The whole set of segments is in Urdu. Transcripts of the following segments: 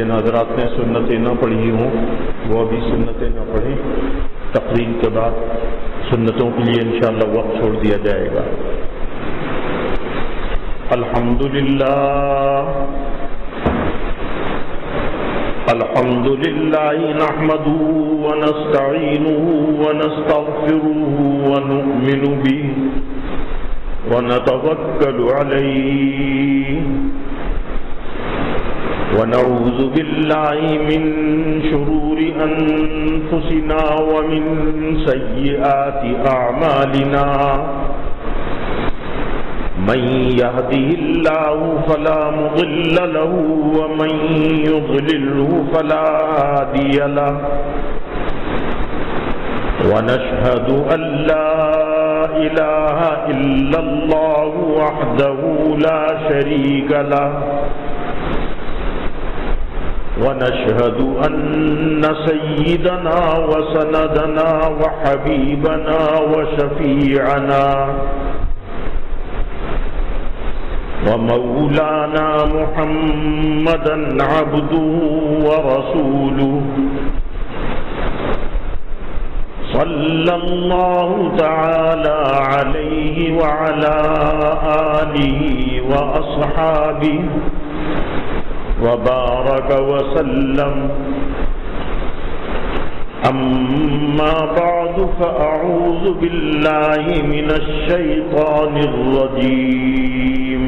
جن حضرات نے سنتیں نہ پڑھی ہوں وہ ابھی سنتیں نہ پڑھیں، تقریر کے بعد سنتوں کے لیے انشاءاللہ وقت چھوڑ دیا جائے گا۔ الحمدللہ نحمده ونستعینه ونستغفره ونؤمن به ونتوکل علیہ ونعوذ باللہ من شرور انفسنا ومن سیئات اعمالنا من يهده الله فلا مضل له ومن يضلله فلا هادي له ونشهد أن لا إله إلا الله وحده لا شريك له ونشهد أن سيدنا وسندنا وحبيبنا وشفيعنا ومولانا محمدا عبده ورسوله صلى الله تعالى عليه وعلى آله وأصحابه وبارك وسلم أما بعد فأعوذ بالله من الشيطان الرجيم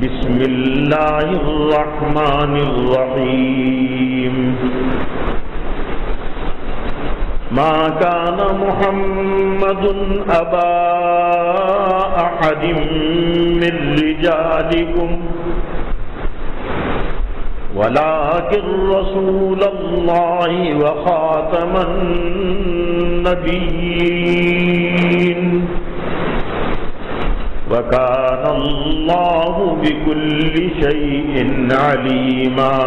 بسم الله الرحمن الرحيم ما كان محمد أبا أحد من رجالكم ولكن رسول الله وخاتم النبيين وكان الله بكل شيء عليما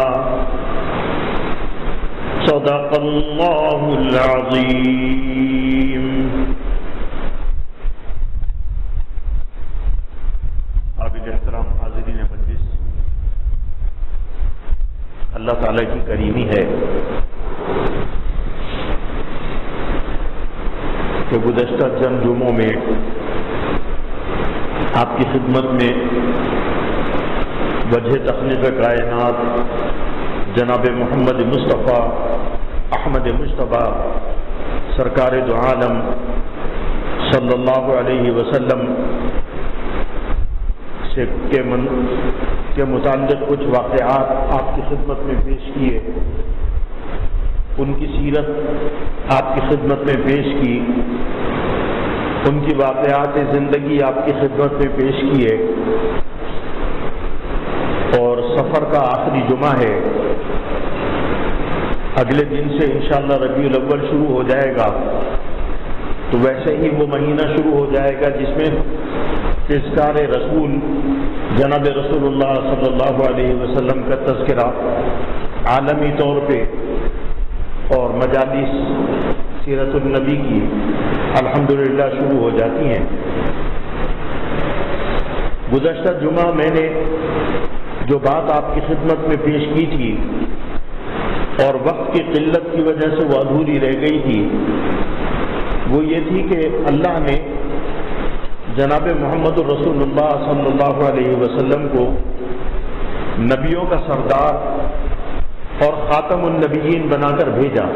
صدق الله العظيم۔ قابل احترام حاضرین مجلس، اللہ تعالیٰ کی کریمی ہے کہ گزشتہ چند جمعوں میں آپ کی خدمت میں وجہ تخلیق کائنات جناب محمد مصطفیٰ احمد مجتبیٰ سرکار دو عالم صلی اللہ علیہ وسلم کے متعلق کچھ واقعات آپ کی خدمت میں پیش کیے، ان کی سیرت آپ کی خدمت میں پیش کی، ان کی واقعات زندگی آپ کی خدمت میں پیش کیے، اور سفر کا آخری جمعہ ہے، اگلے دن سے انشاءاللہ ربیع الاول شروع ہو جائے گا، تو ویسے ہی وہ مہینہ شروع ہو جائے گا جس میں تذکار رسول جناب رسول اللہ صلی اللہ علیہ وسلم کا تذکرہ عالمی طور پہ اور مجالس سیرت النبی کی الحمدللہ شروع ہو جاتی ہیں۔ گزشتہ جمعہ میں نے جو بات آپ کی خدمت میں پیش کی تھی اور وقت کی قلت کی وجہ سے وہ ادھوری رہ گئی تھی، وہ یہ تھی کہ اللہ نے جناب محمد الرسول اللہ صلی اللہ علیہ وسلم کو نبیوں کا سردار اور خاتم النبیین بنا کر بھیجا۔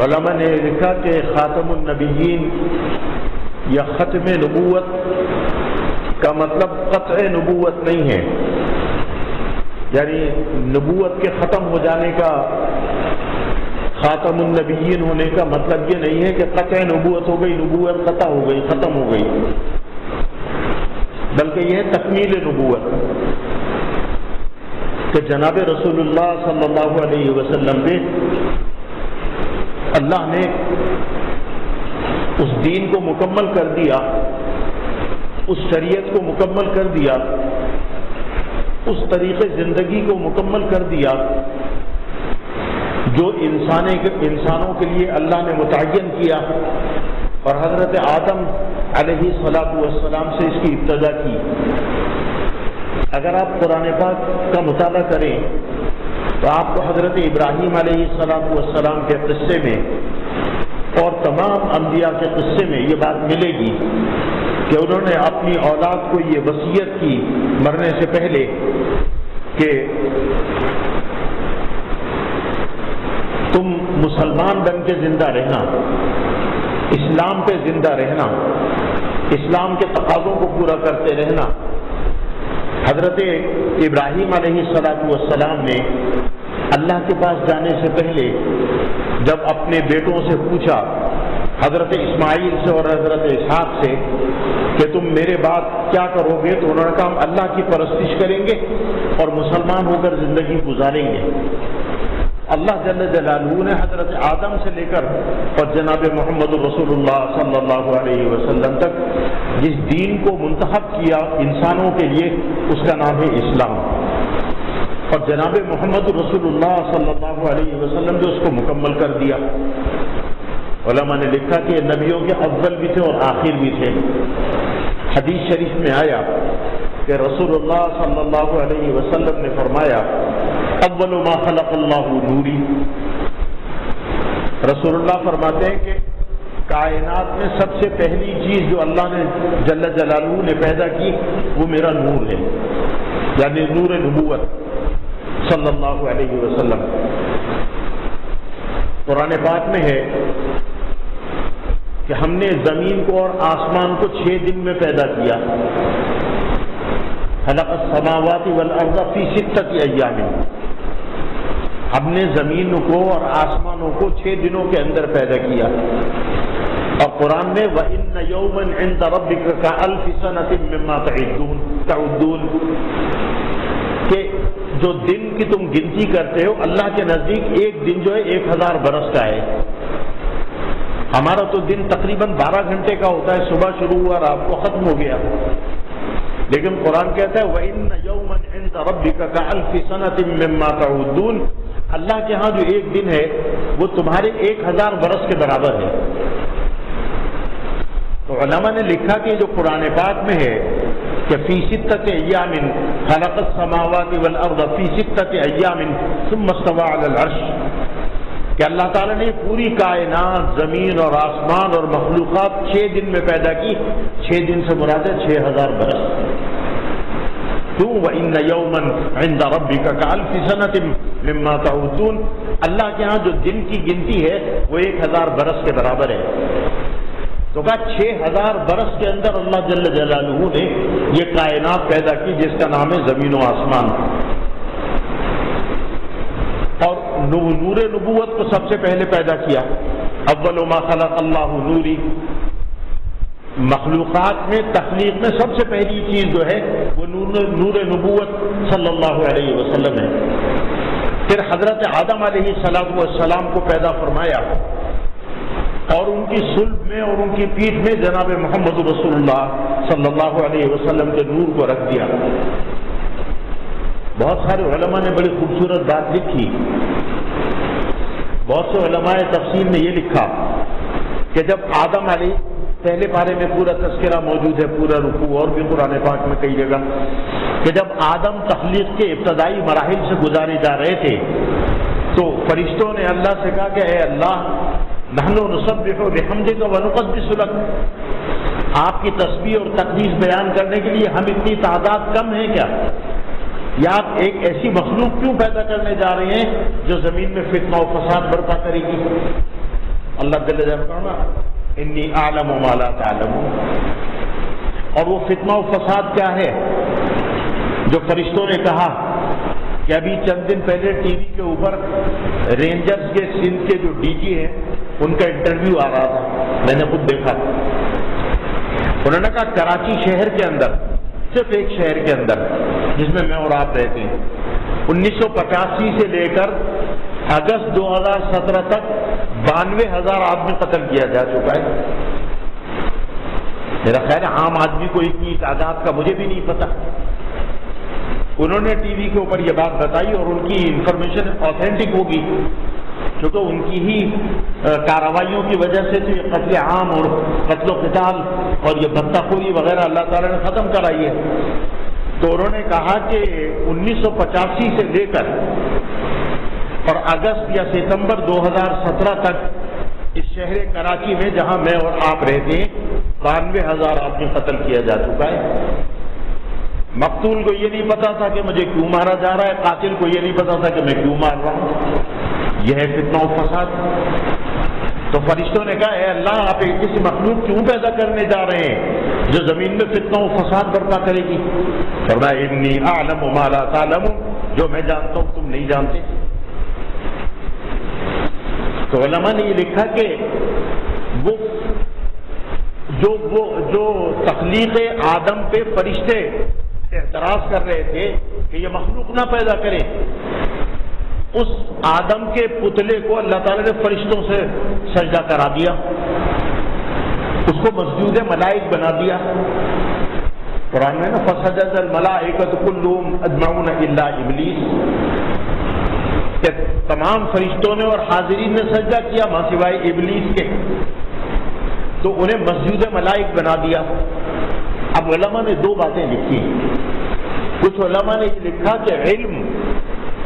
علماء نے لکھا کہ خاتم النبیین یا ختم نبوت کا مطلب قطع نبوت نہیں ہے، یعنی نبوت کے ختم ہو جانے کا، خاتم النبیین ہونے کا مطلب یہ نہیں ہے کہ قطع نبوت ہو گئی، نبوت قطع ہو گئی، ختم ہو گئی، بلکہ یہ تکمیل نبوت کہ جناب رسول اللہ صلی اللہ علیہ وسلم پہ اللہ نے اس دین کو مکمل کر دیا، اس شریعت کو مکمل کر دیا، اس طریقے زندگی کو مکمل کر دیا جو انسانوں کے لیے اللہ نے متعین کیا، اور حضرت آدم علیہ الصلاۃ والسلام سے اس کی ابتدا کی۔ اگر آپ قرآن پاک کا مطالعہ کریں تو آپ کو حضرت ابراہیم علیہ السلام کے قصے میں اور تمام انبیاء کے قصے میں یہ بات ملے گی کہ انہوں نے اپنی اولاد کو یہ وصیت کی مرنے سے پہلے کہ تم مسلمان بن کے زندہ رہنا، اسلام پہ زندہ رہنا، اسلام کے تقاضوں کو پورا کرتے رہنا۔ حضرت ابراہیم علیہ السلام نے اللہ کے پاس جانے سے پہلے جب اپنے بیٹوں سے پوچھا، حضرت اسماعیل سے اور حضرت اسحاق سے، کہ تم میرے بعد کیا کرو گے، تو انہوں نے کہا ہم اللہ کی پرستش کریں گے اور مسلمان ہو کر زندگی گزاریں گے۔ اللہ جل جلالہ نے حضرت آدم سے لے کر اور جناب محمد رسول اللہ صلی اللہ علیہ وسلم تک جس دین کو منتخب کیا انسانوں کے لیے، اس کا نام ہے اسلام، اور جناب محمد رسول اللہ صلی اللہ علیہ وسلم نے اس کو مکمل کر دیا۔ علماء نے لکھا کہ نبیوں کے اول بھی تھے اور آخر بھی تھے۔ حدیث شریف میں آیا کہ رسول اللہ صلی اللہ علیہ وسلم نے فرمایا، اول ما خلق اللہ نوری۔ رسول اللہ فرماتے ہیں کہ کائنات میں سب سے پہلی چیز جو اللہ نے جل جلالہ نے پیدا کی وہ میرا نور ہے، یعنی نور نبوت صلی اللہ علیہ وسلم۔ قرآن پاک میں ہے کہ ہم نے زمین کو اور آسمان کو 6 دن میں پیدا کیا۔ خلق السماوات والارض فی 6 ایام۔ ہم نے زمین کو اور آسمانوں کو 6 دنوں کے اندر پیدا کیا۔ اور قرآن میں وَإِنَّ يَوْمًا عِندَ رَبِّكَ كَأَلْفِ سَنَةٍ مِّمَّا تَعُدُّونَ، کہ جو دن کی تم گنتی کرتے ہو اللہ کے نزدیک ایک دن جو ہے 1000 برس کا ہے۔ ہمارا تو دن تقریباً 12 گھنٹے کا ہوتا ہے، صبح شروع ہوا رات کو ختم ہو گیا، لیکن قرآن کہتا ہے وَإِنَّ يَوْمًا عِندَ رَبِّكَ كَأَلْفِ سَنَةٍ مِّمَّا تَعُدُّونَ، اللہ کے ہاں جو ایک دن ہے وہ تمہارے 1000 برس کے برابر ہے۔ تو علماء نے لکھا کہ جو قرآن پاک میں ہے کہ فی 6 ایام خلق السماوات والارض فی 6 ایام ثم استوى علی العرش، کہ اللہ تعالیٰ نے پوری کائنات، زمین اور آسمان اور مخلوقات 6 دن میں پیدا کی۔ 6 دن سے مراد ہے 6000 برس۔ کیوں؟ وَإِنَّ يَوْمًا عِندَ رَبِّكَ كَأَلْفِ سَنَةٍ مِّمَّا تَعُدُّونَ، اللہ کے ہاں جو دن کی گنتی ہے وہ 1000 برس کے برابر ہے۔ تو کہا 6000 برس کے اندر اللہ جل جلالہ نے یہ کائنات پیدا کی جس کا نام ہے زمین و آسمان۔ اور نور نبوت کو سب سے پہلے پیدا کیا۔ اول ما خلق اللہ نوری، مخلوقات میں تخلیق میں سب سے پہلی چیز جو ہے وہ نور نبوت صلی اللہ علیہ وسلم ہے۔ پھر حضرت آدم علیہ السلام کو پیدا فرمایا اور ان کی صلب میں اور ان کی پیٹھ میں جناب محمد رسول اللہ صلی اللہ علیہ وسلم کے نور کو رکھ دیا۔ بہت سارے علماء نے بڑی خوبصورت بات لکھی۔ بہت سے علماء تفسیر نے یہ لکھا کہ جب آدم علیہ، پہلے پارے میں پورا تذکرہ موجود ہے، پورا رکوع اور بھی قرآن پاک میں کئی جگہ، کہ جب آدم تخلیق کے ابتدائی مراحل سے گزارے جا رہے تھے تو فرشتوں نے اللہ سے کہا کہ اے اللہ، نحن نسبح بحمدک ونقدس لک، آپ کی تسبیح اور تقدیس بیان کرنے کے لیے ہم اتنی تعداد کم ہیں کیا؟ یا آپ ایک ایسی مخلوق کیوں پیدا کرنے جا رہے ہیں جو زمین میں فتنہ و فساد برپا کرے گی؟ اللہ جل جلالہ فرماتا ہے انی اعلم ما لا تعلمون۔ اور وہ فتنہ و فساد کیا ہے جو فرشتوں نے کہا کہ ابھی چند دن پہلے ٹی وی کے اوپر رینجرز کے سندھ کے جو ڈی جی ہیں ان کا انٹرویو آ رہا تھا، میں نے خود دیکھا۔ انہوں نے کہا کراچی شہر کے اندر، صرف ایک شہر کے اندر جس میں میں اور آپ رہتے ہیں، 1985 سے لے کر اگست 2017 تک 92,000 آدمی قتل کیا جا چکا ہے۔ میرا خیال ہے عام آدمی کو اتنی تعداد کا مجھے بھی نہیں پتا۔ انہوں نے ٹی وی کے اوپر یہ بات بتائی اور ان کی انفارمیشن آتھینٹک ہوگی کیونکہ ان کی ہی کارروائیوں کی وجہ سے تو یہ قتل عام اور قتل و قتال اور یہ بھتہ خوری وغیرہ اللہ تعالیٰ نے ختم کرائی ہے۔ تو انہوں نے کہا کہ 1985 سے لے کر اور اگست یا ستمبر 2017 تک اس شہر کراچی میں جہاں میں اور آپ رہتے ہیں 92,000 آدمی قتل کیا جا چکا ہے. مقتول کو یہ نہیں پتا تھا کہ مجھے کیوں مارا جا رہا ہے، قاتل کو یہ نہیں پتا تھا کہ میں کیوں مار رہا ہوں. یہ ہے فتنہ و فساد. تو فرشتوں نے کہا اے اللہ آپ ایک کسی مخلوق کیوں پیدا کرنے جا رہے ہیں جو زمین میں فتنہ و فساد برپا کرے گی؟ فرمایا انی اعلم ما لا تعلمون، جو میں جانتا ہوں تم نہیں جانتے. تو علماء نے یہ لکھا کہ جو تخلیق آدم پہ فرشتے اعتراض کر رہے تھے کہ یہ مخلوق نہ پیدا کرے، اس آدم کے پتلے کو اللہ تعالیٰ نے فرشتوں سے سجدہ کرا دیا، اس کو مسجود ملائک بنا دیا. قرآن میں نا فسجد الملائکۃ کلھم اجمعون الا ابلیس، کہ تمام فرشتوں نے اور حاضرین نے سجدہ کیا ماں سوائے ابلیس کے، تو انہیں مسجود ملائک بنا دیا. اب علماء نے دو باتیں لکھی. کچھ علماء نے یہ لکھا کہ علم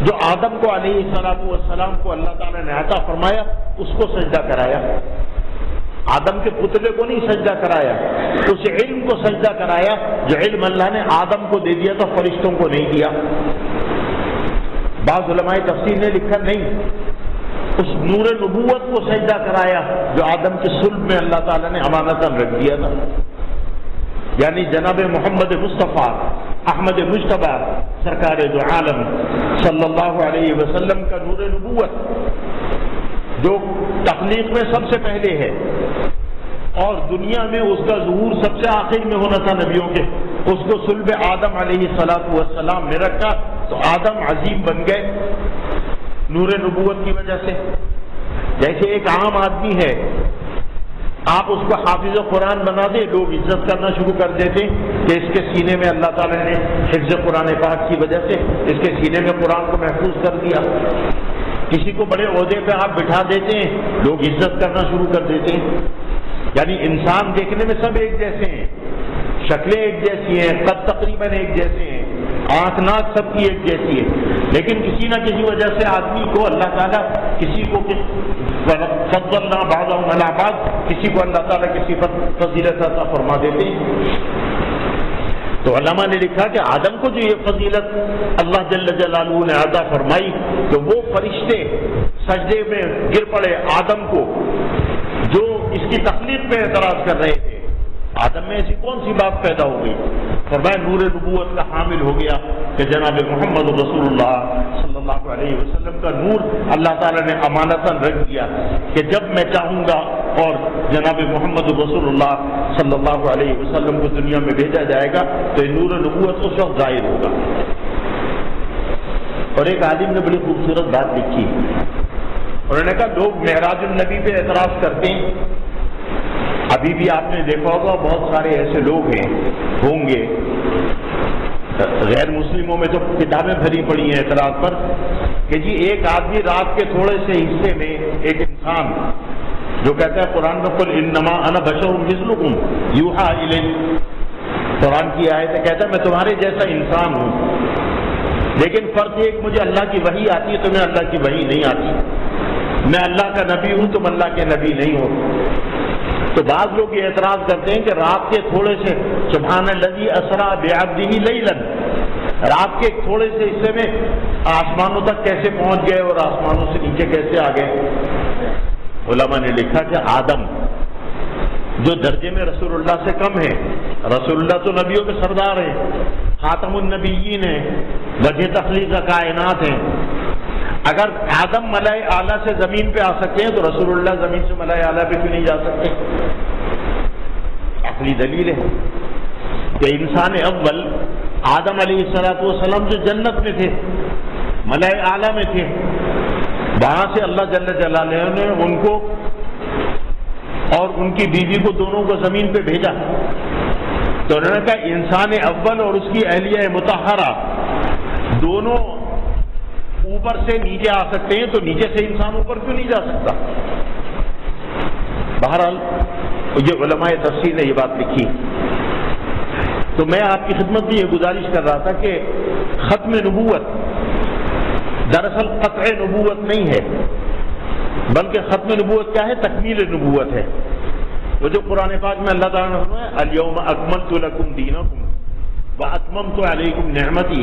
جو آدم کو علیہ السلام کو اللہ تعالیٰ نے عطا فرمایا اس کو سجدہ کرایا، آدم کے پتلے کو نہیں سجدہ کرایا، اس علم کو سجدہ کرایا جو علم اللہ نے آدم کو دے دیا تھا، فرشتوں کو نہیں دیا. بعض علماء تفسیر نے لکھا نہیں، اس نور نبوت کو سجدہ کرایا جو آدم کے صلب میں اللہ تعالیٰ نے امانتاً رکھ دیا تھا، یعنی جناب محمد مصطفیٰ احمد مجتبیٰ سرکار دو عالم صلی اللہ علیہ وسلم کا نور نبوت جو تخلیق میں سب سے پہلے ہے اور دنیا میں اس کا ظہور سب سے آخر میں ہونا تھا نبیوں کے، اس کو صلب آدم علیہ السلام میں رکھا تو آدم عظیم بن گئے نور نبوت کی وجہ سے. جیسے ایک عام آدمی ہے، آپ اس کو حافظ قرآن بنا دیں، لوگ عزت کرنا شروع کر دیتے کہ اس کے سینے میں اللہ تعالیٰ نے حفظ قرآن پاک کی وجہ سے اس کے سینے میں قرآن کو محفوظ کر دیا. کسی کو بڑے عہدے پہ آپ بٹھا دیتے ہیں، لوگ عزت کرنا شروع کر دیتے ہیں. یعنی انسان دیکھنے میں سب ایک جیسے ہیں، شکلیں ایک جیسی ہیں، قد تقریباً ایک جیسے ہیں، آنکھ ناک سب کی ایک جیسی ہے، لیکن کسی نہ کسی وجہ سے آدمی کو اللہ تعالیٰ کسی کو فضلنا بعضهم علی بعض، کسی کو اللہ تعالیٰ کسی فضیلت عطا فرما دیتے ہیں. تو علماء نے لکھا کہ آدم کو جو یہ فضیلت اللہ جل جلالہ نے عطا فرمائی تو وہ فرشتے سجدے میں گر پڑے آدم کو جو اس کی تخلیق پہ اعتراض کر رہے تھے. آدم میں ایسی کون سی بات پیدا ہو گئی؟ فرمایا نور نبوت کا حامل ہو گیا کہ جناب محمد رسول اللہ صلی اللہ علیہ وسلم کا نور اللہ تعالیٰ نے امانتاً رکھ دیا کہ جب میں چاہوں گا اور جناب محمد رسول اللہ صلی اللہ علیہ وسلم کو دنیا میں بھیجا جائے گا تو یہ نور نبوت اس وقت ظاہر ہوگا. اور ایک عالم نے بڑی خوبصورت بات لکھی، انہوں نے کہا لوگ معراج النبی پہ اعتراض کرتے ہیں. ابھی بھی آپ نے دیکھا ہوگا بہت سارے ایسے لوگ ہوں گے، غیر مسلموں میں تو کتابیں بھری پڑی ہیں اعتراض پر کہ جی ایک آدمی رات کے تھوڑے سے حصے میں ایک انسان جو کہتا ہے قرآن میں قل انما انا بشر مثلکم یوحی الی، قرآن کی آیت ہے، کہتا ہے میں تمہارے جیسا انسان ہوں لیکن فرق یہ کہ مجھے اللہ کی وحی آتی ہے، تمہیں اللہ کی وحی نہیں آتی، میں اللہ کا نبی ہوں تم اللہ کے نبی نہیں ہو. تو بعض لوگ یہ اعتراض کرتے ہیں کہ رات کے تھوڑے سے سبحان الذی اسریٰ بعبدہ لیلا، رات کے تھوڑے سے حصے میں آسمانوں تک کیسے پہنچ گئے اور آسمانوں سے نیچے کیسے آ گئے؟ علماء نے لکھا کہ آدم جو درجے میں رسول اللہ سے کم ہے، رسول اللہ تو نبیوں کے سردار ہیں، خاتم النبیین ہیں، وجہ تخلیق کائنات ہیں. اگر آدم ملائے اعلیٰ سے زمین پہ آ سکتے ہیں تو رسول اللہ زمین سے ملائے اعلیٰ پہ کیوں نہیں جا سکتے؟ عقلی دلیل ہے کہ انسان اول آدم علیہ السلام جو جنت میں تھے، ملائے اعلیٰ میں تھے، وہاں سے اللہ جل جلالہ نے ان کو اور ان کی بیوی کو دونوں کو زمین پہ بھیجا. تو انہوں نے کہا انسان اول اور اس کی اہلیہ مطہرہ دونوں اوپر سے نیچے آ سکتے ہیں تو نیچے سے انسان اوپر کیوں نہیں جا سکتا؟ بہرحال یہ علماء تفسیر نے یہ بات لکھی. تو میں آپ کی خدمت میں یہ گزارش کر رہا تھا کہ ختم نبوت دراصل قطع نبوت نہیں ہے، بلکہ ختم نبوت کیا ہے؟ تکمیل نبوت ہے۔ وہ جو قرآن پاک میں اللہ تعالیٰ نے فرمایا الیوم اکملت لکم دینکم واتممت علیکم نعمتی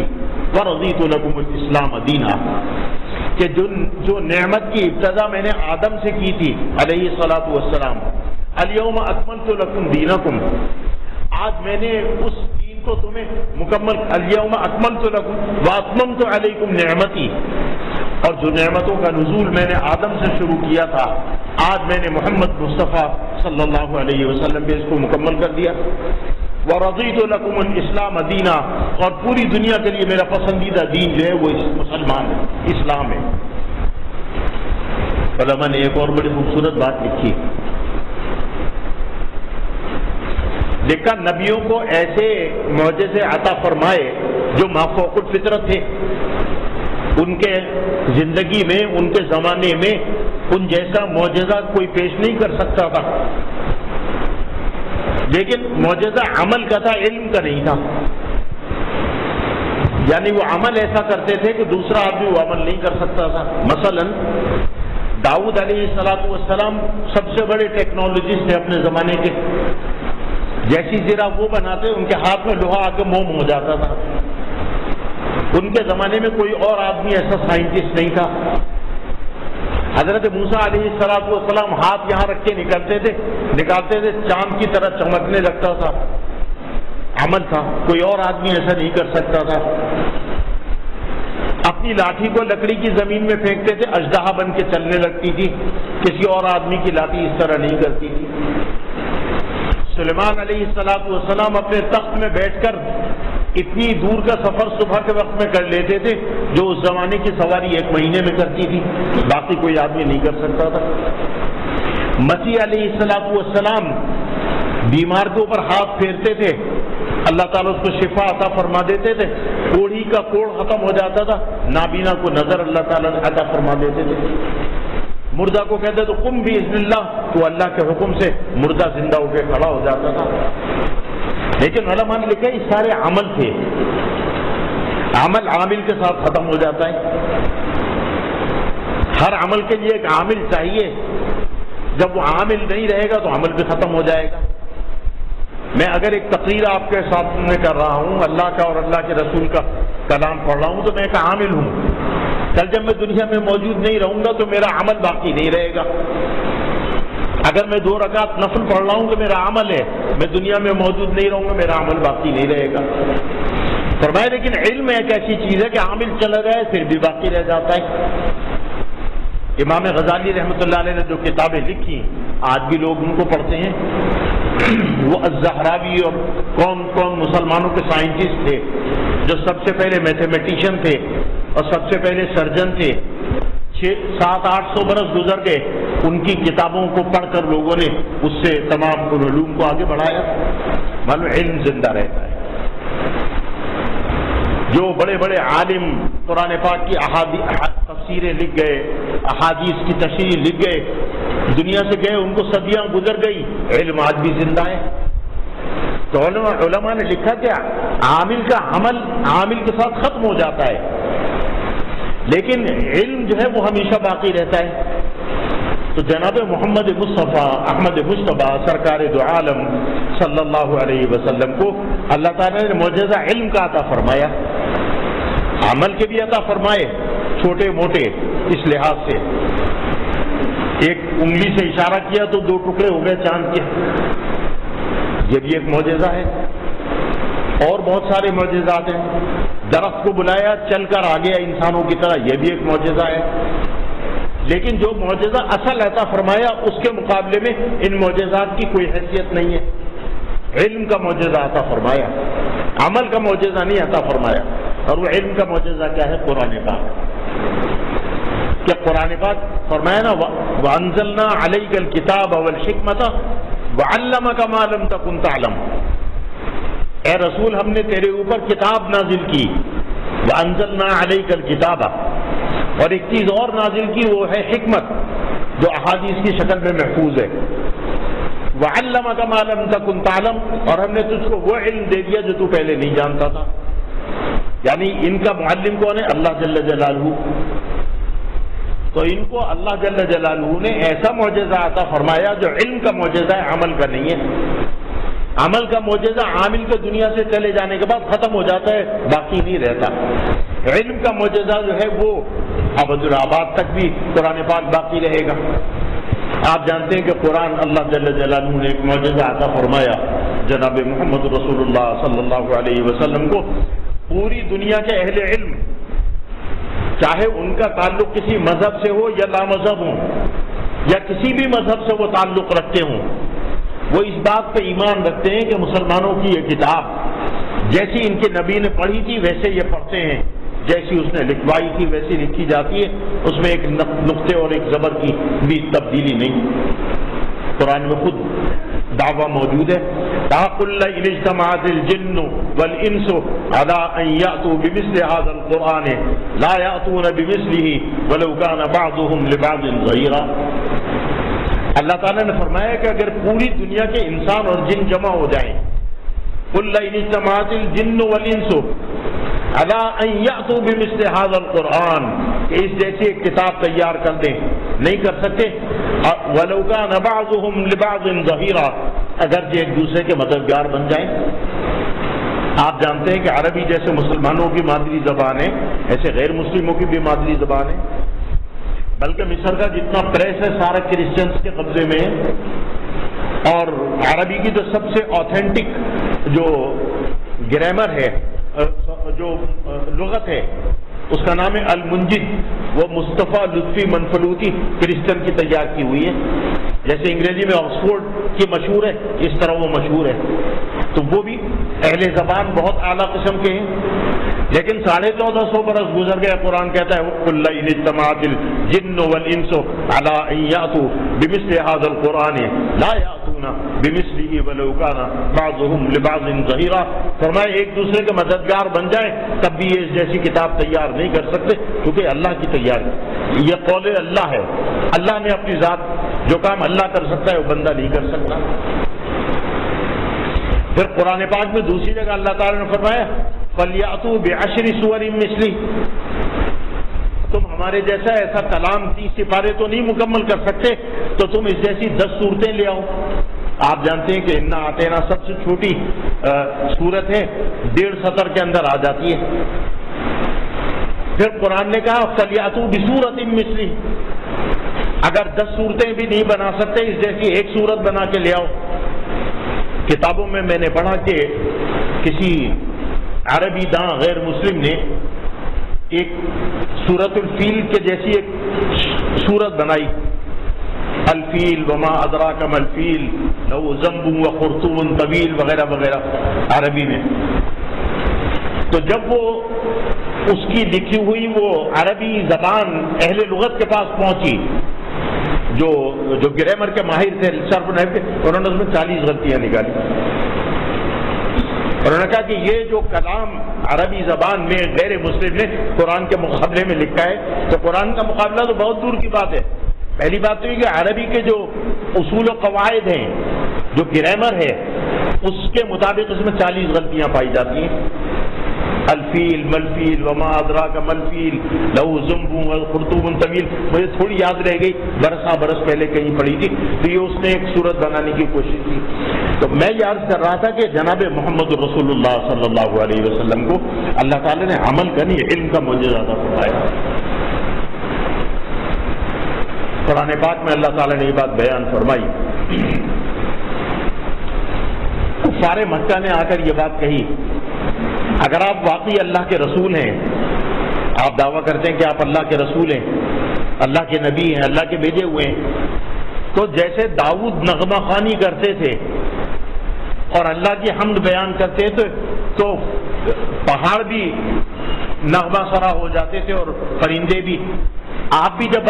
ورضیت لکم الاسلام دینا، کہ جو نعمت کی ابتدا میں نے آدم سے کی تھی علیہ الصلاۃ والسلام، الیوم اکملت لکم دینکم، آج میں نے اس دین کو تمہیں مکمل، الیوم اکملت لکم واتممت علیکم نعمتی، اور جو نعمتوں کا نزول میں نے آدم سے شروع کیا تھا آج میں نے محمد مصطفیٰ صلی اللہ علیہ وسلم پہ اس کو مکمل کر دیا۔ وَرَضِيتُ لَكُمُ الْإِسْلَامَ دِينًا، اور پوری دنیا کے لیے میرا پسندیدہ دین جو ہے وہ مسلمان ہے، اسلام ہے۔ علماء نے ایک اور بڑی خوبصورت بات لکھی، لکھا نبیوں کو ایسے معجزے عطا فرمائے جو مافوق الفطرت تھے، ان کے زندگی میں ان کے زمانے میں ان جیسا معجزہ کوئی پیش نہیں کر سکتا تھا، لیکن معجزہ عمل کا تھا، علم کا نہیں تھا۔ یعنی وہ عمل ایسا کرتے تھے کہ دوسرا آدمی وہ عمل نہیں کر سکتا تھا۔ مثلا داؤد علیہ السلام سب سے بڑے ٹیکنالوجسٹ تھے اپنے زمانے کے، جیسی زرہ وہ بناتے ان کے ہاتھ میں لوہا آ کے موم ہو جاتا تھا۔ ان کے زمانے میں کوئی اور آدمی ایسا سائنٹسٹ نہیں تھا۔ حضرت موسیٰ علیہ السلام ہاتھ یہاں رکھ کے نکالتے تھے چاند کی طرح چمکنے لگتا تھا، عمل تھا، کوئی اور آدمی ایسا نہیں کر سکتا تھا۔ اپنی لاٹھی کو لکڑی کی زمین میں پھینکتے تھے، اژدہا بن کے چلنے لگتی تھی، کسی اور آدمی کی لاٹھی اس طرح نہیں کرتی تھی۔ سلیمان علیہ السلام اپنے تخت میں بیٹھ کر اتنی دور کا سفر صبح کے وقت میں کر لیتے تھے جو اس زمانے کی سواری 1 مہینے میں کرتی تھی، باقی کوئی آدمی نہیں کر سکتا تھا۔ مسیح علیہ السلام بیمار کے اوپر ہاتھ پھیرتے تھے، اللہ تعالیٰ اس کو شفا عطا فرما دیتے تھے، کوڑھی کا کوڑ ختم ہو جاتا تھا، نابینا کو نظر اللہ تعالیٰ عطا فرما دیتے تھے۔ مردہ کو کہتے تو قم باذن اللہ، تو اللہ کے حکم سے مردہ زندہ ہو کے کھڑا ہو جاتا تھا۔ لیکن علماء نے لکھا یہ سارے عمل تھے، عمل عامل کے ساتھ ختم ہو جاتا ہے، ہر عمل کے لیے ایک عامل چاہیے، جب وہ عامل نہیں رہے گا تو عمل بھی ختم ہو جائے گا۔ میں اگر ایک تقریر آپ کے ساتھ میں کر رہا ہوں، اللہ کا اور اللہ کے رسول کا کلام پڑھ رہا ہوں، تو میں ایک عامل ہوں، کل جب میں دنیا میں موجود نہیں رہوں گا تو میرا عمل باقی نہیں رہے گا۔ اگر میں 2 رکعت نفل پڑھ رہا ہوں تو میرا عمل ہے، میں دنیا میں موجود نہیں رہوں گا، میرا عمل باقی نہیں رہے گا۔ فرمایا لیکن علم ایک ایسی چیز ہے کہ عامل چلا جائے پھر بھی باقی رہ جاتا ہے۔ امام غزالی رحمۃ اللہ علیہ نے جو کتابیں لکھی آج بھی لوگ ان کو پڑھتے ہیں، وہ الزہراوی اور کون کون مسلمانوں کے سائنٹسٹ تھے جو سب سے پہلے میتھمیٹیشین تھے اور سب سے پہلے سرجن تھے، 700-800 برس گزر گئے، ان کی کتابوں کو پڑھ کر لوگوں نے اس سے تمام علوم کو آگے بڑھایا۔ معلوم علم زندہ رہتا ہے۔ جو بڑے بڑے عالم قرآن پاک کی تفسیریں لکھ گئے، احادیث کی تشریح لکھ گئے، دنیا سے گئے، ان کو صدیاں گزر گئی، علم آج بھی زندہ ہے۔ تو علماء نے لکھا کہ عامل کا عمل عامل کے ساتھ ختم ہو جاتا ہے، لیکن علم جو ہے وہ ہمیشہ باقی رہتا ہے۔ تو جناب محمد مصطفیٰ احمد مجتبیٰ سرکار دو عالم صلی اللہ علیہ وسلم کو اللہ تعالیٰ نے معجزہ علم کا عطا فرمایا، عمل کے بھی عطا فرمائے، چھوٹے موٹے اس لحاظ سے۔ ایک انگلی سے اشارہ کیا تو 2 ٹکڑے ہو گئے چاند کے، یہ بھی ایک معجزہ ہے۔ اور بہت سارے معجزات ہیں، درخت کو بلایا چل کر آ گیا انسانوں کی طرح، یہ بھی ایک معجزہ ہے۔ لیکن جو معجزہ اصل عطا فرمایا اس کے مقابلے میں ان معجزات کی کوئی حیثیت نہیں ہے۔ علم کا معجزہ عطا فرمایا، عمل کا معجزہ نہیں عطا فرمایا۔ اور وہ علم کا معجزہ کیا ہے؟ قرآن پاک۔ کہ قرآن پاک فرمایا نا وَأَنزَلْنَا عَلَيْكَ الْكِتَابَ وَالْحِكْمَةَ وَعَلَّمَكَ مَا لَمْ تَكُنْ تَعْلَمُ، اے رسول ہم نے تیرے اوپر کتاب نازل کی، وَأَنزَلْنَا عَلَيْكَ الْكِتَابَ، اور ایک چیز اور نازل کی وہ ہے حکمت، جو احادیث کی شکل میں محفوظ ہے۔ وعلمک ما لم تکن تعلم، اور ہم نے تجھ کو وہ علم دے دیا جو تو پہلے نہیں جانتا تھا. یعنی ان کا معلم کون ہے؟ اللہ جل جلالہ. تو ان کو اللہ جل جلالہ نے ایسا معجزہ عطا فرمایا جو علم کا معجزہ ہے، عمل کا نہیں ہے. عمل کا معجزہ عامل کے دنیا سے چلے جانے کے بعد ختم ہو جاتا ہے، باقی نہیں رہتا. علم کا معجزہ جو ہے وہ ابد الآباد تک بھی قرآن پاک باقی رہے گا. آپ جانتے ہیں کہ قرآن اللہ جل جلالہ نے ایک معجزہ عطا فرمایا جناب محمد رسول اللہ صلی اللہ علیہ وسلم کو. پوری دنیا کے اہل علم، چاہے ان کا تعلق کسی مذہب سے ہو یا لامذہب ہوں یا کسی بھی مذہب سے وہ تعلق رکھتے ہوں، وہ اس بات پہ ایمان رکھتے ہیں کہ مسلمانوں کی یہ کتاب جیسی ان کے نبی نے پڑھی تھی ویسے یہ پڑھتے ہیں، جیسی اس نے لکھوائی تھی ویسی لکھی جاتی ہے، اس میں ایک نقطے اور ایک زبر کی بھی تبدیلی نہیں. قرآن میں خود دعویٰ موجود ہے، قُلْ إِنِ اجْتَمَعَتِ الْجِنُّ وَالْإِنسُ عَلَىٰ أَن يَأْتُوا بِمِثْلِ هَٰذَا الْقُرْآنِ لَا يَأْتُونَ بِمِثْلِهِ وَلَوْ كَانَ بَعْضُهُمْ لِبَعْضٍ ظَهِيرًا. اللہ تعالیٰ نے فرمایا کہ اگر پوری دنیا کے انسان اور جن جمع ہو جائیں، قُلْ إِنِ اجْتَمَعَتِ الْجِنُّ وَالْإِنسُ عَلَىٰ أَن يَأْتُوا بِمِثْلِ هَٰذَا الْقُرْآنِ، کہ اس جیسی ایک کتاب تیار کر دیں، نہیں کر سکتے. وَلَوْ كَانَ بَعْضُهُمْ لِبَعْضٍ ظَهِيرًا، اگرچہ ایک دوسرے کے مددگار بن جائیں. آپ جانتے ہیں کہ عربی جیسے مسلمانوں کی مادری زبان ہے، ایسے غیر مسلموں کی بھی مادری زبان ہے. بلکہ مصر کا جتنا پریس ہے سارا کرسچنس کے قبضے میں ہے. اور عربی کی جو سب سے آتھینٹک جو گرامر ہے، جو لغت ہے، اس کا نام ہے المنجد. وہ مصطفیٰ لطفی منفلوطی کرسچن کی تیار کی ہوئی ہے. جیسے انگریزی میں آکسفورڈ کی مشہور ہے، اس طرح وہ مشہور ہے. تو وہ بھی اہل زبان بہت اعلیٰ قسم کے ہیں. لیکن 1450 برس گزر گئے، قرآن کہتا ہے قُلْ إِنِ اجْتَمَعَتِ الْجِنُّ وَالْإِنسُ عَلَىٰ أَن يَأْتُوا بِمِثْلِ هَٰذَا الْقُرْآنِ لَا يَأْتُونَ بِمِثْلِهِ وَلَوْ كَانَ بَعْضُهُمْ لِبَعْضٍ ظَهِيرًا. فرمایا ایک دوسرے کے مددگار بن جائیں تب بھی یہ جیسی کتاب تیار نہیں کر سکتے، کیونکہ اللہ کی تیاری. یہ قول اللہ ہے. اللہ نے اپنی ذات جو کام اللہ کر سکتا ہے وہ بندہ نہیں کر سکتا. پھر قرآن پاک میں دوسری جگہ اللہ تعالیٰ نے فرمایا فَلْيَأْتُوا بِعَشْرِ سُوَرٍ مِثْلِهِ، تم ہمارے جیسا ایسا کلام 30 سپارے تو نہیں مکمل کر سکتے، تو تم اس جیسی 10 صورتیں لے آؤ. آپ جانتے ہیں کہ اِنَّا أَعْطَيْنَا سب سے چھوٹی صورت ہے، 1.5 سطر کے اندر آ جاتی ہے. پھر قرآن نے کہا فَلْيَأْتُوا بِسُورَةٍ مِثْلِهِ، اگر 10 صورتیں بھی نہیں بنا سکتے اس جیسی ایک صورت بنا کے لے آؤ. کتابوں میں نے پڑھا کہ کسی عربی داں غیر مسلم نے ایک سورۃ الفیل کے جیسی ایک سورت بنائی، الفیل وما ادراک ما الفیل لہو ذنب وخرطوم طویل وغیرہ وغیرہ عربی میں. تو جب وہ اس کی لکھی ہوئی وہ عربی زبان اہل لغت کے پاس پہنچی، جو گرامر کے ماہر تھے، صرف نحو کے، انہوں نے اس میں 40 غلطیاں نکالی. انہوں نے کہا کہ یہ جو کلام عربی زبان میں غیر مسلم نے قرآن کے مقابلے میں لکھا ہے، تو قرآن کا مقابلہ تو بہت دور کی بات ہے. پہلی بات تو یہ کہ عربی کے جو اصول و قواعد ہیں، جو گرامر ہے، اس کے مطابق اس میں 40 غلطیاں پائی جاتی ہیں. الفیل ملفیل وما ادراک ملفیل لہو ذنب وخرطوم طویل، مجھے تھوڑی یاد رہ گئی، برس پہلے کہیں پڑھی تھی، تو یہ اس نے ایک صورت بنانے کی کوشش کی. تو میں یہ عرض کر رہا تھا کہ جناب محمد رسول اللہ صلی اللہ علیہ وسلم کو اللہ تعالیٰ نے عمل کا نہیں، علم کا معجزہ عطا فرمایا. قرآن پاک میں اللہ تعالیٰ نے یہ بات بیان فرمائی. کفار مکہ نے آ کر یہ بات کہی، اگر آپ واقعی اللہ کے رسول ہیں، آپ دعویٰ کرتے ہیں کہ آپ اللہ کے رسول ہیں، اللہ کے نبی ہیں، اللہ کے بھیجے ہوئے ہیں، تو جیسے داؤد نغمہ خوانی کرتے تھے اور اللہ کی حمد بیان کرتے تھے تو پہاڑ بھی نغمہ سرا ہو جاتے تھے اور پرندے بھی. آپ بھی جب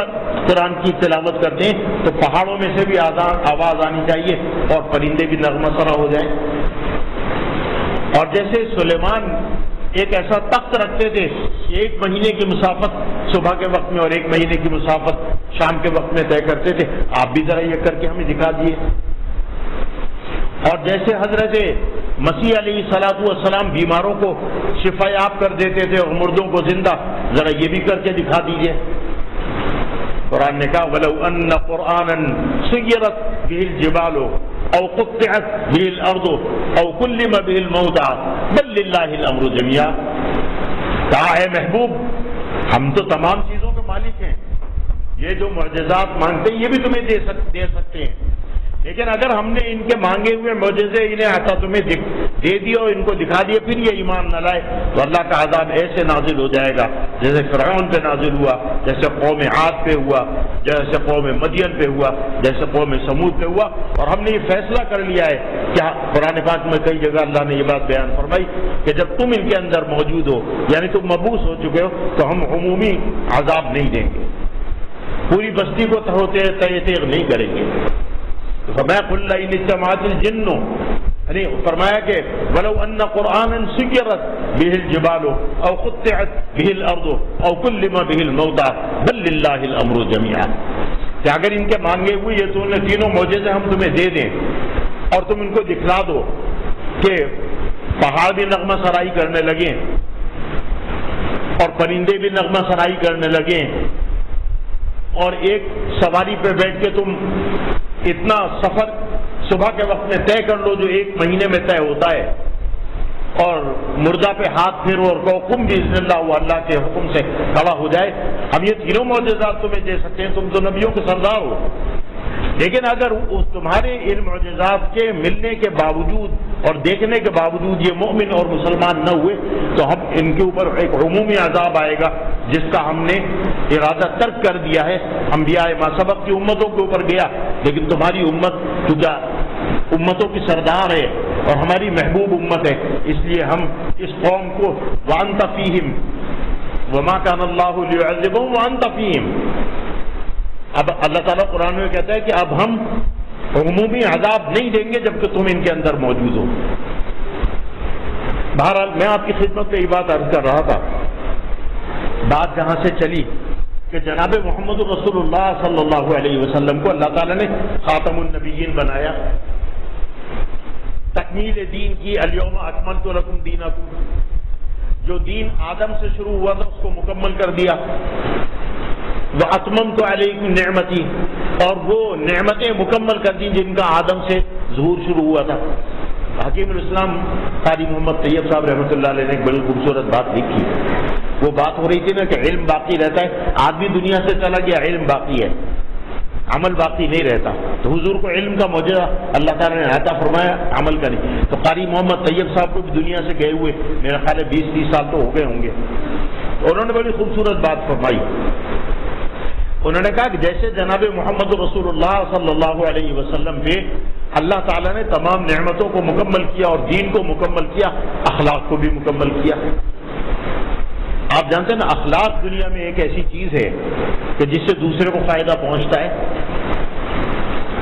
قرآن کی تلاوت کرتے ہیں تو پہاڑوں میں سے بھی آواز آنی چاہیے اور پرندے بھی نغمہ سرا ہو جائیں. اور جیسے سلیمان ایک ایسا تخت رکھتے تھے کہ 1 مہینے کی مسافت صبح کے وقت میں اور 1 مہینے کی مسافت شام کے وقت میں طے کرتے تھے، آپ بھی ذرا یہ کر کے ہمیں دکھا دیے. اور جیسے حضرت مسیح علیہ الصلوۃ والسلام بیماروں کو شفا یاب کر دیتے تھے اور مردوں کو زندہ، ذرا یہ بھی کر کے دکھا دیجئے۔ قرآن نے کہا وَلَوْ أَنَّ قُرْآنًا سُيِّرَتْ بِهِ الْجِبَالُ أَوْ قُطِّعَتْ بِهِ الْأَرْضُ أَوْ كُلِّمَ بِهِ الْمَوْتَىٰ بَل لِلَّهِ الْأَمْرُ جَمِيعًا۔ کہا اے محبوب، ہم تو تمام چیزوں کے مالک ہیں، یہ جو معجزات مانگتے ہیں یہ بھی تمہیں دے سکتے ہیں، لیکن اگر ہم نے ان کے مانگے ہوئے معجزے انہیں عطا تمہیں دے دیے اور ان کو دکھا دیے، پھر یہ ایمان نہ لائے تو اللہ کا عذاب ایسے نازل ہو جائے گا جیسے فرعون پہ نازل ہوا، جیسے قوم عاد پہ ہوا، جیسے قوم مدین پہ ہوا، جیسے قوم سمود پہ ہوا۔ اور ہم نے یہ فیصلہ کر لیا ہے کہ قرآن پاک میں کئی جگہ اللہ نے یہ بات بیان فرمائی کہ جب تم ان کے اندر موجود ہو، یعنی تم مبعوث ہو چکے ہو، تو ہم عمومی عذاب نہیں دیں گے، پوری بستی کو تیغ نہیں کریں گے۔ فرمایا قل لئن اجتمعت الجن، یعنی فرمایا کہ ولو ان قرآنا سیرت به الجبال او قطعت به الارض او کلم به الموتى بل للہ الامر جميعا، کہ اگر ان کے مانگے ہوئے یہ تینوں معجزے ہم تمہیں دے دیں اور تم ان کو دکھلا دو کہ پہاڑ بھی نغمہ سرائی کرنے لگیں اور پرندے بھی نغمہ سرائی کرنے لگیں اور ایک سواری پہ بیٹھ کے تم اتنا سفر صبح کے وقت میں طے کر لو جو 1 مہینے میں طے ہوتا ہے، اور مردہ پہ ہاتھ پھیرو اور کہو قم باذن اللہ، وہ اللہ کے حکم سے کھڑا ہو جائے، ہم یہ تینوں معجزات تمہیں دے سکتے ہیں، تم تو نبیوں کے سردار ہو۔ لیکن اگر تمہارے ان معجزات کے ملنے کے باوجود اور دیکھنے کے باوجود یہ مومن اور مسلمان نہ ہوئے تو ہم ان کے اوپر ایک عمومی عذاب آئے گا جس کا ہم نے ارادہ ترک کر دیا ہے۔ انبیاء ما سبق کی امتوں کے اوپر گیا، لیکن تمہاری امت چونکہ امتوں کی سردار ہے اور ہماری محبوب امت ہے، اس لیے ہم اس قوم کو وَأَنْتَ فِيهِمْ وَمَا كَانَ اللَّهُ لِيُعَذِّبَهُمْ وَأَنْتَ فِيهِمْ۔ اب اللہ تعالیٰ قرآن میں کہتا ہے کہ اب ہم عمومی عذاب نہیں دیں گے جبکہ تم ان کے اندر موجود ہو۔ بہرحال میں آپ کی خدمت میں یہ بات عرض کر رہا تھا، بات جہاں سے چلی کہ جناب محمد رسول اللہ صلی اللہ علیہ وسلم کو اللہ تعالیٰ نے خاتم النبیین بنایا، تکمیل دین کی، الیوم اکملت لکم دینکم، جو دین آدم سے شروع ہوا تھا اس کو مکمل کر دیا، وَأَتْمَمْتُ عَلَيْكُمْ نِعْمَتِي، اور وہ نعمتیں مکمل کر دی جن کا آدم سے ظہور شروع ہوا تھا۔ حکیم الاسلام قاری محمد طیب صاحب رحمۃ اللہ علیہ نے ایک بڑی خوبصورت بات لکھی، وہ بات ہو رہی تھی نا کہ علم باقی رہتا ہے، آدمی دنیا سے چلا گیا علم باقی ہے، عمل باقی نہیں رہتا، تو حضور کو علم کا معجزہ اللہ تعالیٰ نے عطا فرمایا، عمل کا نہیں۔ تو قاری محمد طیب صاحب کو بھی دنیا سے گئے ہوئے میرا خیال ہے 20-30 سال تو ہو گئے ہوں گے، انہوں نے بڑی خوبصورت بات فرمائی، انہوں نے کہا کہ جیسے جناب محمد رسول اللہ صلی اللہ علیہ وسلم پہ اللہ تعالیٰ نے تمام نعمتوں کو مکمل کیا اور دین کو مکمل کیا، اخلاق کو بھی مکمل کیا۔ آپ جانتے ہیں نا اخلاق دنیا میں ایک ایسی چیز ہے کہ جس سے دوسرے کو فائدہ پہنچتا ہے۔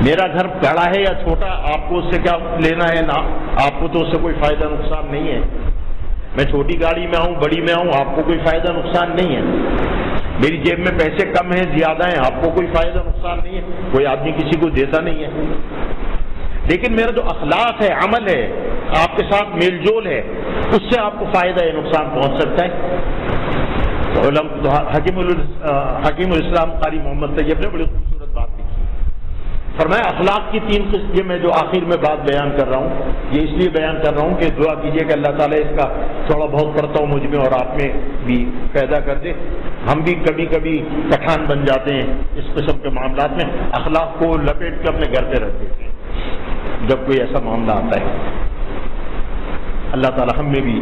میرا گھر بڑا ہے یا چھوٹا، آپ کو اس سے کیا لینا ہے، نہ آپ کو تو اس سے کوئی فائدہ نقصان نہیں ہے۔ میں چھوٹی گاڑی میں آؤں بڑی میں آؤں، آپ کو کوئی فائدہ نقصان نہیں ہے۔ میری جیب میں پیسے کم ہیں زیادہ ہیں، آپ کو کوئی فائدہ نقصان نہیں ہے، کوئی آدمی کسی کو دیتا نہیں ہے۔ لیکن میرا جو اخلاق ہے، عمل ہے، آپ کے ساتھ میل جول ہے، اس سے آپ کو فائدہ یا نقصان پہنچ سکتا ہے۔ حکیم الاسلام قاری محمد طیب نے بڑی خوبصورت بات لکھی، فرمایا اخلاق کی 3 قسمیں میں جو آخر میں بات بیان کر رہا ہوں، یہ اس لیے بیان کر رہا ہوں کہ دعا کیجیے کہ اللہ تعالیٰ اس کا تھوڑا بہت پرتاؤ مجھ میں اور آپ میں بھی پیدا کر دے۔ ہم بھی کبھی کبھی پٹھان بن جاتے ہیں اس قسم کے معاملات میں، اخلاق کو لپیٹ کے اپنے گھر پہ رکھ دیتے ہیں جب کوئی ایسا معاملہ آتا ہے۔ اللہ تعالیٰ ہم میں بھی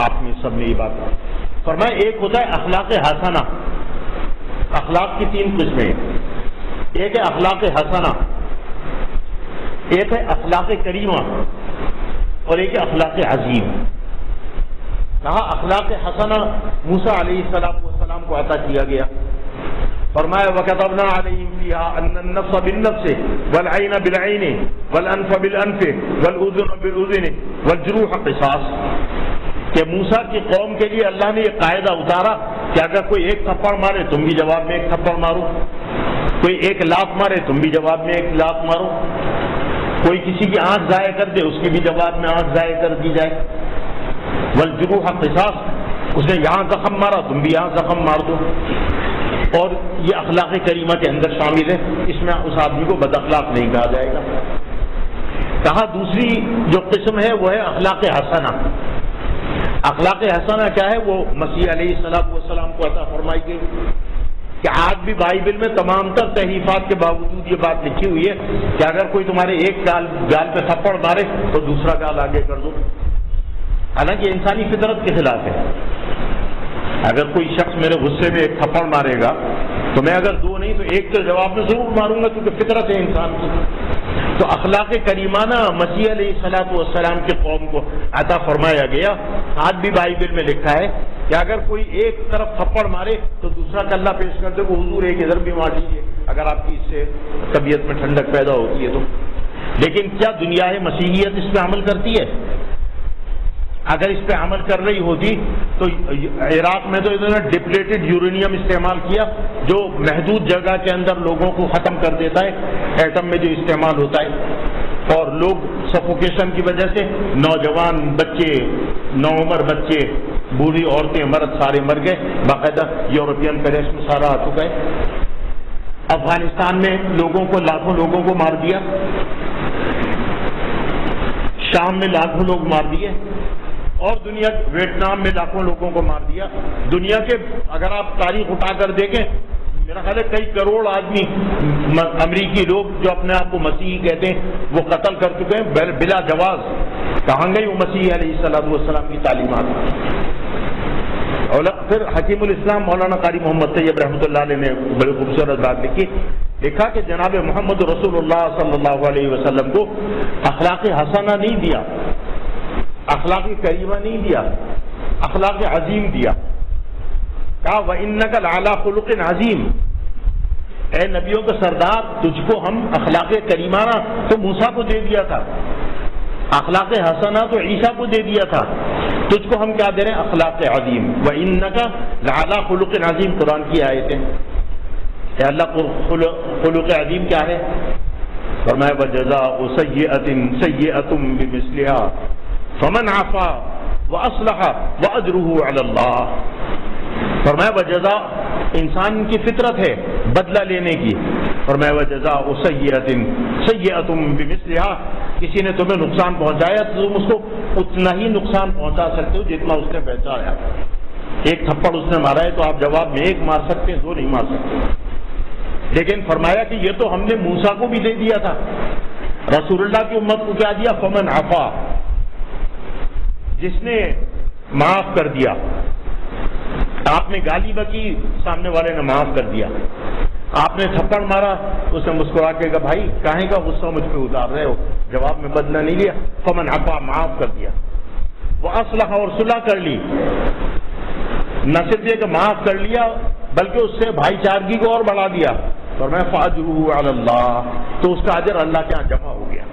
آپ میں سب نے یہ بات فرمایا۔ ایک ہوتا ہے اخلاق حسنہ، اخلاق کی 3 قسمیں، ایک ہے اخلاق حسنہ، ایک ہے اخلاق کریمہ اور ایک ہے اخلاق عظیم۔ کہا اخلاق حسنہ موسیٰ علیہ السلام کو عطا کیا گیا، فرمایا وَكَتَبْنَا عَلَيْهِمْ فِيهَا أَنَّ النَّفْسَ بِالنَّفْسِ وَالْعَيْنَ بِالْعَيْنِ وَالْأَنْفَ بِالْأَنْفِ وَالْأُذُنَ بِالْأُذُنِ وَالْجُرُوحَ قِصَاص، کہ موسیٰ کی قوم کے لیے اللہ نے یہ قاعدہ اتارا کہ اگر کوئی ایک تھپڑ مارے تم بھی جواب میں ایک تھپڑ مارو، کوئی 1 لاف مارے تم بھی جواب میں 1 لاف مارو، کوئی کسی کی آنکھ ضائع کر دے، اس کی بھی جواب میں آنکھ ضائع کر دی جائے. والجروح قصاص، اس نے یہاں زخم مارا تم بھی یہاں زخم مار دو. اور یہ اخلاق کریمہ کے اندر شامل ہے، اس میں اس آدمی کو بد اخلاق نہیں کہا جائے گا. کہا دوسری جو قسم ہے وہ ہے اخلاق حسنہ. اخلاق حسنہ کیا ہے؟ وہ مسیح علیہ السلام کو عطا فرمائی گئی کہ آج بھی بائبل میں تمام تر تحریفات کے باوجود یہ بات لکھی ہوئی ہے کہ اگر کوئی تمہارے ایک گال پہ تھپڑ مارے تو دوسرا گال آگے کر دو. حالانکہ انسانی فطرت کے خلاف ہے. اگر کوئی شخص میرے غصے میں ایک تھپڑ مارے گا تو میں اگر دو نہیں تو ایک کے جواب میں ضرور ماروں گا، کیونکہ فطرت ہے انسان کی. تو اخلاق کریمانہ مسیح علیہ السلام کے قوم کو عطا فرمایا گیا. آج بھی بائبل میں لکھا ہے کہ اگر کوئی ایک طرف تھپڑ مارے تو دوسرا کلہ پیش کر دے کہ حضور ایک ادھر بھی مار لیجیے، اگر آپ کی اس سے طبیعت میں ٹھنڈک پیدا ہوتی ہے تو. لیکن کیا دنیا مسیحیت اس پہ عمل کرتی ہے؟ اگر اس پہ عمل کر رہی ہوتی تو عراق میں تو انہوں نے ڈپلیٹڈ یورینیم استعمال کیا جو محدود جگہ کے اندر لوگوں کو ختم کر دیتا ہے، ایٹم میں جو استعمال ہوتا ہے، اور لوگ سفوکیشن کی وجہ سے نوجوان بچے، نوعمر بچے، بوڑھی عورتیں، مرد سارے مر گئے. باقاعدہ یورپین پیرس میں سارا آ چکا ہے. افغانستان میں لوگوں کو، لاکھوں لوگوں کو مار دیا، شام میں لاکھوں لوگ مار دیے، اور دنیا ویتنام میں لاکھوں لوگوں کو مار دیا. دنیا کے اگر آپ تاریخ اٹھا کر دیکھیں، میرا خیال ہے کئی کروڑ آدمی امریکی لوگ جو اپنے آپ کو مسیحی کہتے ہیں وہ قتل کر چکے ہیں بلا جواز. کہاں گئی وہ مسیح علیہ السلام کی تعلیمات؟ اور پھر حکیم الاسلام مولانا قاری محمد طیب رحمۃ اللہ علیہ نے بڑی خوبصورت بات لکھی، لکھا کہ جناب محمد رسول اللہ صلی اللہ علیہ وسلم کو اخلاق حسنہ نہیں دیا، اخلاق کریمہ نہیں دیا، اخلاق عظیم دیا. کہا وَإِنَّكَ لَعَلَىٰ خُلُقٍ عَظِيمٍ، اے نبیوں کا سردار تجھ کو ہم اخلاق کریمانہ تو موسیٰ کو دے دیا تھا، اخلاق حسنہ تو عیسیٰ کو دے دیا تھا، تجھ کو ہم کیا دے رہے ہیں؟ اخلاق عظیم. وَإِنَّكَ لَعَلَىٰ خُلُقٍ عَظِيمٍ، قرآن کی آیتیں. اے اللہ خلق عظیم کیا ہے؟ فرمایا وَجَزَاءُ سَيِّئَةٍ سَيِّئَةٌ بِمِثْلِهَا فمن عفا واصلح واجرہ علی اللہ. فرمایا وجزاء، انسان کی فطرت ہے بدلہ لینے کی. فرمایا وجزاء سیئۃ سیئۃ بمثلھا، کسی نے تمہیں نقصان پہنچایا تو تم اس کو اتنا ہی نقصان پہنچا سکتے ہو جتنا اس نے پہنچایا. ایک تھپڑ اس نے مارا ہے تو آپ جواب میں ایک مار سکتے ہیں، دو نہیں مار سکتے. لیکن فرمایا کہ یہ تو ہم نے موسیٰ کو بھی دے دیا تھا. رسول اللہ کی امت کو کیا دیا؟ فمن عفا، جس نے معاف کر دیا. آپ نے گالی بکی، سامنے والے نے معاف کر دیا. آپ نے تھپڑ مارا، اس نے مسکرا کے کہا بھائی کاہے کا غصہ مجھ پہ اتار رہے ہو، جواب میں بدلہ نہیں لیا. فمن عفا، معاف کر دیا. وہ اصلح، اور صلح کر لی. نہ صرف یہ کہ معاف کر لیا بلکہ اس سے بھائی چارگی کو اور بڑھا دیا. اور میں فاجرہ علی اللہ، تو اس کا اجر اللہ کے ہاں جمع ہو گیا.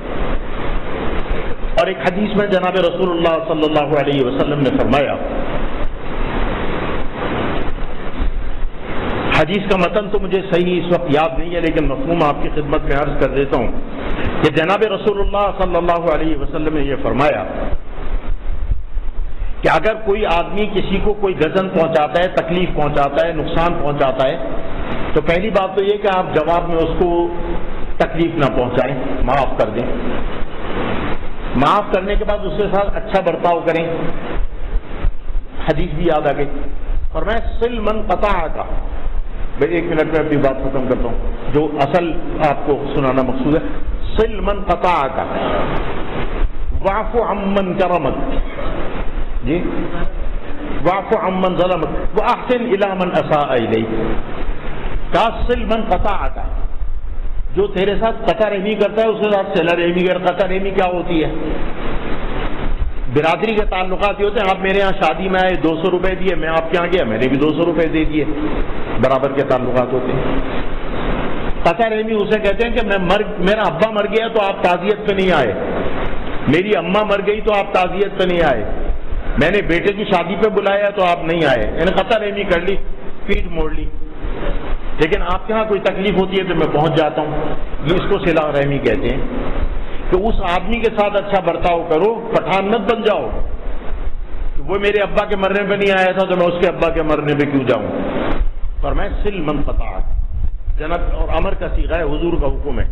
اور ایک حدیث میں جناب رسول اللہ صلی اللہ علیہ وسلم نے فرمایا، حدیث کا متن تو مجھے صحیح اس وقت یاد نہیں ہے لیکن مفہوم آپ کی خدمت میں عرض کر دیتا ہوں کہ جناب رسول اللہ صلی اللہ علیہ وسلم نے یہ فرمایا کہ اگر کوئی آدمی کسی کو کوئی گزن پہنچاتا ہے، تکلیف پہنچاتا ہے، نقصان پہنچاتا ہے، تو پہلی بات تو یہ کہ آپ جواب میں اس کو تکلیف نہ پہنچائیں، معاف کر دیں. معاف کرنے کے بعد اس کے ساتھ اچھا برتاؤ کریں. حدیث بھی یاد آ گئی. اور میں صل من قطعک، میں 1 منٹ میں اپنی بات ختم کرتا ہوں، جو اصل آپ کو سنانا مقصود ہے. صل من قطعک واعف عمن کرمک، جی واعف عمن ظلمک واحسن الی من اساء الیک. کا صل من قطعک، جو تیرے ساتھ قطع رحمی کرتا ہے اس کے ساتھ صلہ رحمی کر. قطع رحمی کیا ہوتی ہے؟ برادری کے تعلقات یہ ہوتے ہیں، آپ میرے یہاں شادی میں آئے 200 روپے دیے، میں آپ کے یہاں گیا میں نے بھی 200 روپے دے دیے، برابر کے تعلقات ہوتے ہیں. قطع رحمی اسے کہتے ہیں کہ میرا ابا مر گیا تو آپ تعزیت پہ نہیں آئے، میری اماں مر گئی تو آپ تعزیت پہ نہیں آئے، میں نے بیٹے کی شادی پہ بلایا تو آپ نہیں آئے. یعنی قطع رحمی کر لی، پیٹ موڑ لی. لیکن آپ کے ہاں کوئی تکلیف ہوتی ہے تو میں پہنچ جاتا ہوں، یہ اس کو صلہ رحمی کہتے ہیں. کہ اس آدمی کے ساتھ اچھا برتاؤ کرو، پٹھان مت بن جاؤ کہ وہ میرے ابا کے مرنے پہ نہیں آیا تھا تو میں اس کے ابا کے مرنے پہ کیوں جاؤں. فرمایا سل من قطع، جنت اور امر کا صیغہ ہے، حضور کا حکم ہے.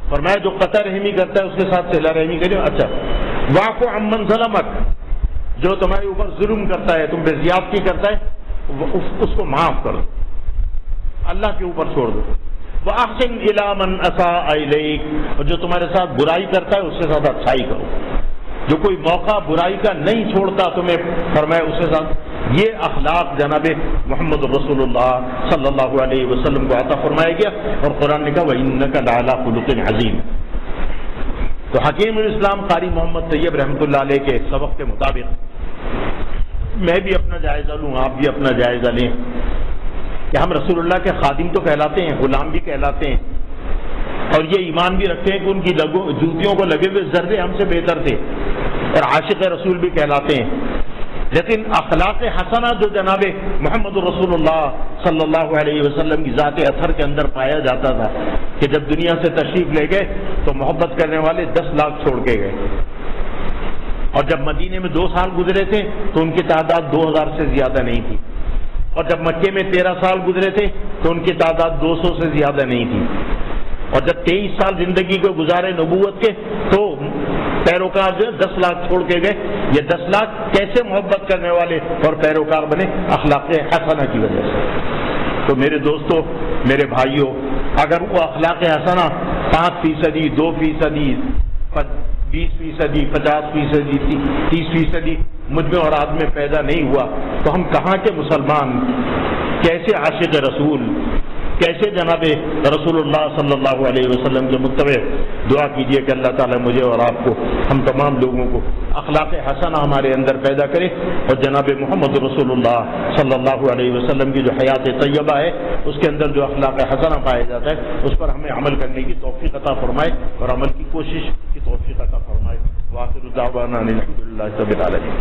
فرمایا جو قطع رحمی کرتا ہے اس کے ساتھ صلہ رحمی کرے. اچھا واعف عمن ظلمک، جو تمہارے اوپر ظلم کرتا ہے، تم پہ زیادتی کرتا ہے، اس کو معاف کر دو، اللہ کے اوپر چھوڑ دو. وَأَحْسِنْ إِلَىٰ مَنْ أَسَاءَ إِلَيْكَ، اور جو تمہارے ساتھ برائی کرتا ہے اس کے ساتھ اچھائی کرو. جو کوئی موقع برائی کا نہیں چھوڑتا تمہیں، فرمایا اس کے ساتھ. یہ اخلاق جناب محمد رسول اللہ صلی اللہ علیہ وسلم کو عطا فرمایا گیا. اور قرآن نے کہا وَإِنَّكَ لَعَلَىٰ خُلُقٍ عَظِيمٍ. تو حکیم الاسلام قاری محمد طیب رحمۃ اللہ علیہ کے سبق کے مطابق میں بھی اپنا جائزہ لوں، آپ بھی اپنا جائزہ لیں کہ ہم رسول اللہ کے خادم تو کہلاتے ہیں، غلام بھی کہلاتے ہیں، اور یہ ایمان بھی رکھتے ہیں کہ ان کی جوتیوں کو لگے ہوئے ذرے ہم سے بہتر تھے، اور عاشق رسول بھی کہلاتے ہیں. لیکن اخلاق حسنہ جو جناب محمد رسول اللہ صلی اللہ علیہ وسلم کی ذات اثر کے اندر پایا جاتا تھا کہ جب دنیا سے تشریف لے گئے تو محبت کرنے والے 10 لاکھ چھوڑ کے گئے، اور جب مدینے میں 2 سال گزرے تھے تو ان کی تعداد 2000 سے زیادہ نہیں تھی، اور جب مکے میں 13 سال گزرے تھے تو ان کی تعداد 200 سے زیادہ نہیں تھی، اور جب 23 سال زندگی کو گزارے نبوت کے تو پیروکار جو 10 لاکھ چھوڑ کے گئے. یہ 10 لاکھ کیسے محبت کرنے والے اور پیروکار بنے؟ اخلاق حسنہ کی وجہ سے. تو میرے دوستو، میرے بھائیوں، اگر وہ اخلاق حسنہ 5%، 2%، 20%، 50%، 30% مجھ میں اور آپ میں پیدا نہیں ہوا تو ہم کہاں کے مسلمان، کیسے عاشق رسول، کیسے جناب رسول اللہ صلی اللہ علیہ وسلم کے متبع؟ دعا کیجئے کہ اللہ تعالیٰ مجھے اور آپ کو، ہم تمام لوگوں کو اخلاق حسنہ ہمارے اندر پیدا کرے، اور جناب محمد رسول اللہ صلی اللہ علیہ وسلم کی جو حیات طیبہ ہے اس کے اندر جو اخلاق حسنہ پایا جاتا ہے اس پر ہمیں عمل کرنے کی توفیق عطا فرمائے اور عمل کی کوشش کی توفیق عطا فرمائے. وآخر دعوانا الحمد للہ رب العالمین.